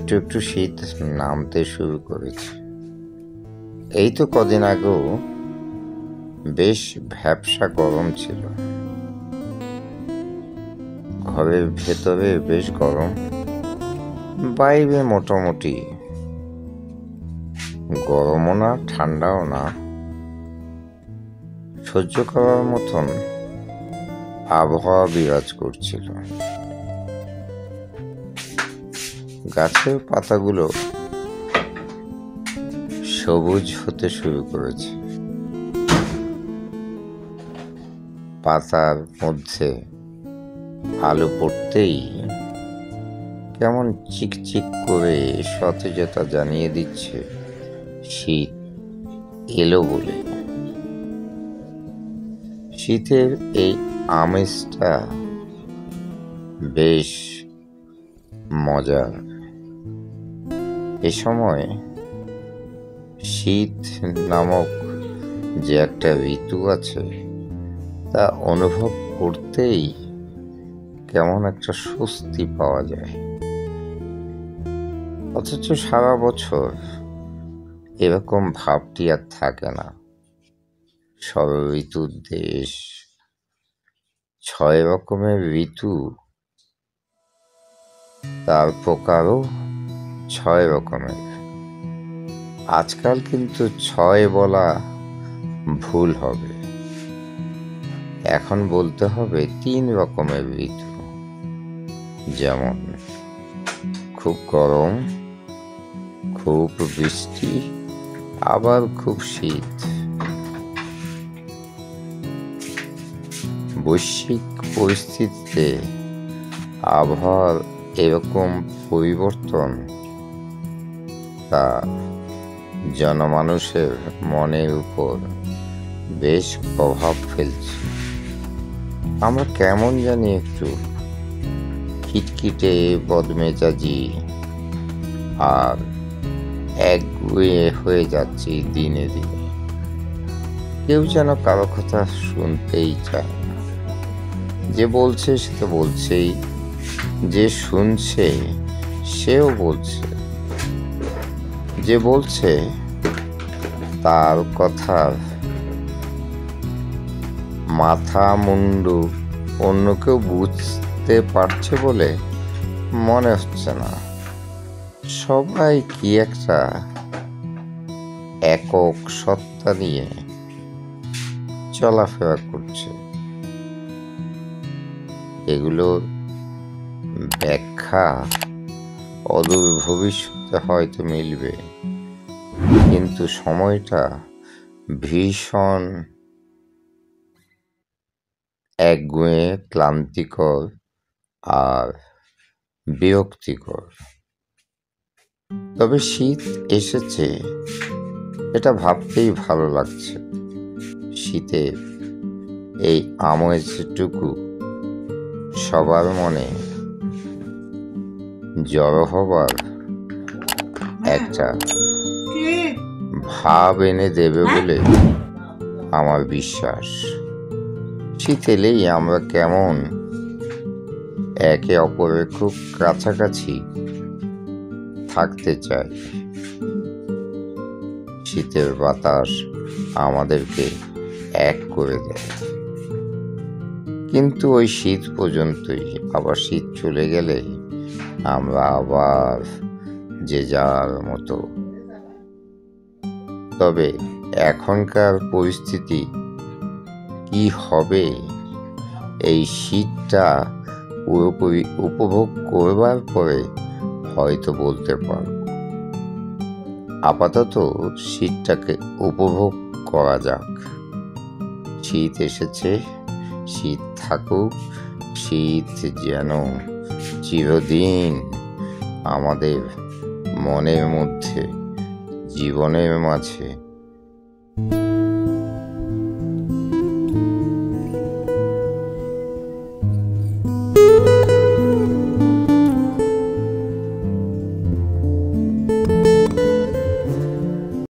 একটু একটু শীত নামতে শুরু করেছে। এই তো কদিন আগেও বেশ ভ্যাপসা গরম ছিল, ঘরের ভেতরে বেশ গরম, বাইরে মোটামুটি গরমও না ঠান্ডাও না, সহ্য করার মতন আবহাওয়া বিরাজ করছিল। গাছের পাতাগুলো সবুজ হতে শুরু করেছে, পাতার মধ্যে আলো পড়তেই কেমন চিকচিক করে সতেজতা জানিয়ে দিচ্ছে শীত এলো বলে। শীতের এই আমেজটা বেশ মজার। এ সময় শীত নামক যে একটা ঋতু আছে তা অনুভব করতেই কেমন একটা স্বস্তি পাওয়া যায়। অথচ সারা বছর এরকম ভাবটি আর থাকে না। সব ঋতুর দেশ, 6 রকমের ঋতু, তার প্রকারও 6 রকমের। আজকাল কিন্তু 6 বলা ভুল হবে, এখন বলতে হবে 3 রকমের ঋতু। যেমন খুব গরম, খুব বৃষ্টি, আবার খুব শীত। বৈশ্বিক পরিস্থিতিতে আবহাওয়ার এরকম পরিবর্তন তা জনমানুষের মনের উপর বেশ প্রভাব ফেলছে। আমরা কেমন জানি একটু খিটখিটে, বদমেজাজি আর একগুঁয়ে হয়ে যাচ্ছি দিনে দিনে। কেউ যেন কারো কথা শুনতেই চায় না। যে বলছে সে তো বলছেই, যে শুনছে সেও বলছে, যে বলছে তার কথার মাথা মুন্ডু অন্য কেউ বুঝতে পারছে বলে মনে হচ্ছে না। সবাই কি একটা একক সত্তা নিয়ে চলাফেরা করছে। এগুলোর ব্যাখ্যা অদূর ভবিষ্যতে হয়তো মিলবে, কিন্তু সময়টা ভীষণ একগুঁয়ে, ক্লান্তিকর আর বিরক্তিকর। তবে শীত এসেছে এটা ভাবতেই ভালো লাগছে। শীতের এই আমেজটুকু সবার মনে জড়ো হবার একটা ভাব এনে দেবে বলে আমার বিশ্বাস। শীত এলেই আমরা কেমন একে অপরের খুব কাছাকাছি থাকতে চাই। শীতের বাতাস আমাদেরকে এক করে দেয়, কিন্তু ওই শীত পর্যন্তই। আবার শীত চলে গেলে আমরা আবার যে যার মতো। তবে এখনকার পরিস্থিতি কি হবে এই শীতটা পুরোপুরি উপভোগ করবার পরে হয়তো বলতে পারব। আপাতত শীতটাকে উপভোগ করা যাক। শীত এসেছে, শীত থাকুক, শীত যেন চিরদিন আমাদের মনের মধ্যে, জীবনের মাঝে